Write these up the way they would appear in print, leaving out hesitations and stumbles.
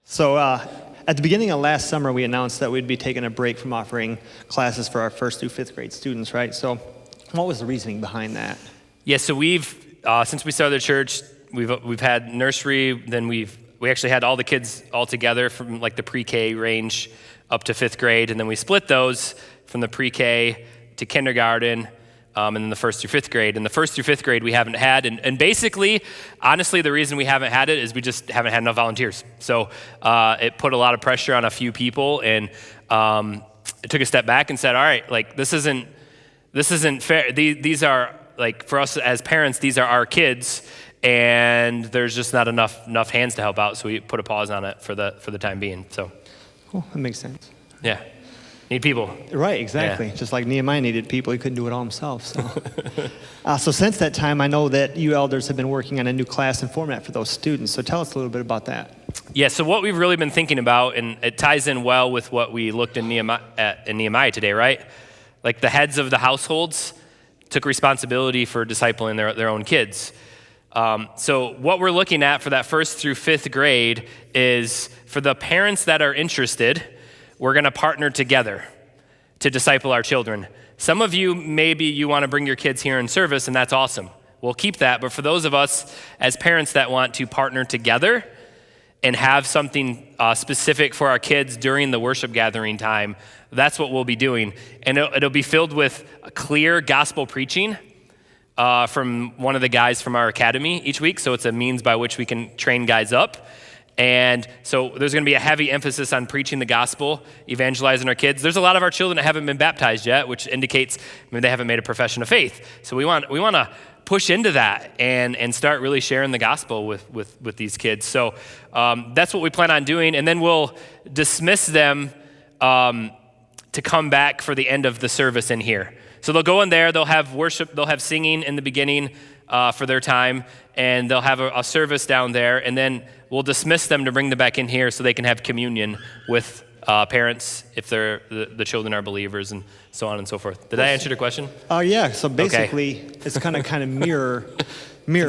So at the beginning of last summer, we announced that we'd be taking a break from offering classes for our 1st through 5th grade students, right? So what was the reasoning behind that? Yeah, so we've, since we started the church, we've had nursery, then we actually had all the kids all together from like the pre-K range up to 5th grade, and then we split those from the pre-K to kindergarten, and then the 1st through 5th grade. And the 1st through 5th grade we haven't had, and basically, honestly, the reason we haven't had it is we just haven't had enough volunteers. So it put a lot of pressure on a few people, and it took a step back and said, all right, like this isn't fair. These are, like, for us as parents, these are our kids, and there's just not enough hands to help out, so we put a pause on it for the time being. So, Cool, that makes sense. Yeah, need people. Right, exactly. Yeah. Just like Nehemiah needed people, he couldn't do it all himself. So since that time, I know that you elders have been working on a new class and format for those students. So tell us a little bit about that. Yeah, so what we've really been thinking about, and it ties in well with what we looked in Nehemiah today, right? Like the heads of the households took responsibility for discipling their own kids. So what we're looking at for that 1st through 5th grade is for the parents that are interested, we're going to partner together to disciple our children. Some of you, maybe you want to bring your kids here in service, and that's awesome. We'll keep that. But for those of us as parents that want to partner together and have something specific for our kids during the worship gathering time, that's what we'll be doing. And it'll be filled with clear gospel preaching from one of the guys from our academy each week. So it's a means by which we can train guys up. And so there's going to be a heavy emphasis on preaching the gospel, evangelizing our kids. There's a lot of our children that haven't been baptized yet, which indicates they haven't made a profession of faith. So we want to push into that and start really sharing the gospel with these kids. So that's what we plan on doing. And then we'll dismiss them to come back for the end of the service in here. So they'll go in there, they'll have worship, they'll have singing in the beginning for their time, and they'll have a service down there, and then we'll dismiss them to bring them back in here so they can have communion with parents if the children are believers, and so on and so forth. Did I answer your question? Oh, yeah. So basically, okay. It's kind of mirror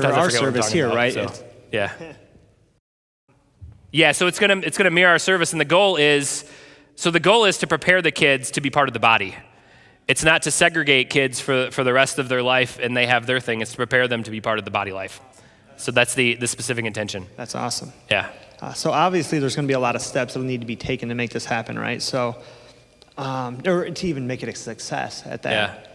our service here, right? So, yeah. Yeah, so it's gonna mirror our service, and the goal is to prepare the kids to be part of the body. It's not to segregate kids for the rest of their life and they have their thing. It's to prepare them to be part of the body life. So that's the specific intention. That's awesome. Yeah. So obviously there's going to be a lot of steps that will need to be taken to make this happen, right? So, or to even make it a success at that. Yeah.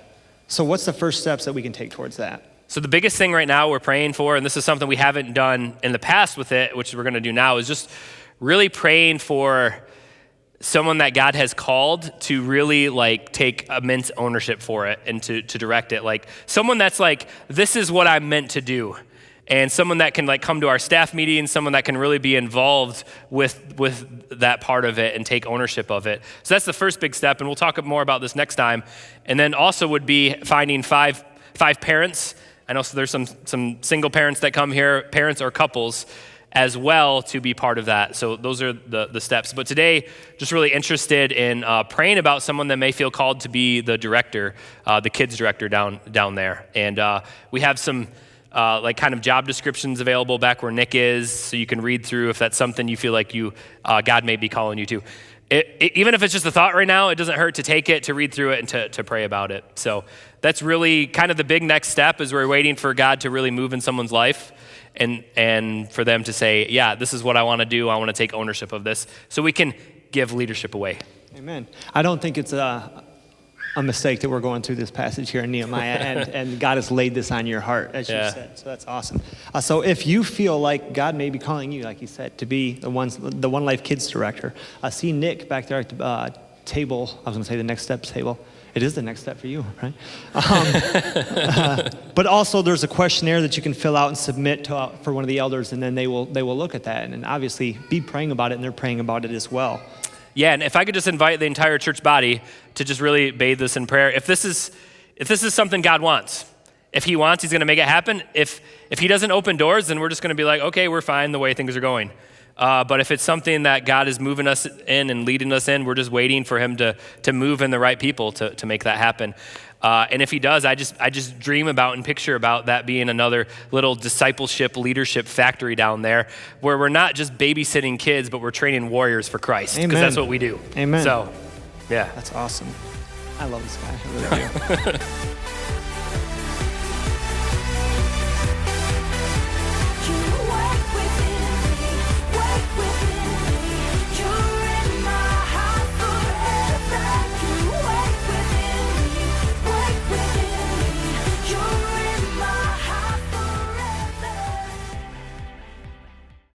So what's the first steps that we can take towards that? So the biggest thing right now we're praying for, and this is something we haven't done in the past with it, which we're going to do now, is just really praying for someone that God has called to really like take immense ownership for it and to direct it. Like someone that's like, this is what I'm meant to do. And someone that can like come to our staff meetings, someone that can really be involved with that part of it and take ownership of it. So that's the first big step, and we'll talk more about this next time. And then also would be finding five parents. I know so there's some single parents that come here, parents or couples as well, to be part of that. So those are the steps. But today, just really interested in praying about someone that may feel called to be the director, the kids director down there. And we have some like kind of job descriptions available back where Nick is, so you can read through if that's something you feel like God may be calling you to. Even if it's just a thought right now, it doesn't hurt to take it, to read through it, and to pray about it. So that's really kind of the big next step, is we're waiting for God to really move in someone's life and for them to say, yeah, this is what I want to do. I want to take ownership of this, so we can give leadership away. Amen. I don't think it's a mistake that we're going through this passage here in Nehemiah, and God has laid this on your heart, as you said. So that's awesome. So if you feel like God may be calling you, like you said, to be the ONElife Kids director, see Nick back there at the table. I was going to say the next steps table. It is the next step for you, right? But also there's a questionnaire that you can fill out and submit for one of the elders, and then they will look at that and obviously be praying about it, and they're praying about it as well. Yeah, and if I could just invite the entire church body to just really bathe this in prayer. If this is something God wants, if he wants, he's going to make it happen. If he doesn't open doors, then we're just going to be like, okay, we're fine the way things are going. But if it's something that God is moving us in and leading us in, we're just waiting for him to move in the right people to make that happen. And if he does, I just dream about and picture about that being another little discipleship, leadership factory down there where we're not just babysitting kids, but we're training warriors for Christ. Because that's what we do. Amen. So, yeah. That's awesome. I love this guy. I really do.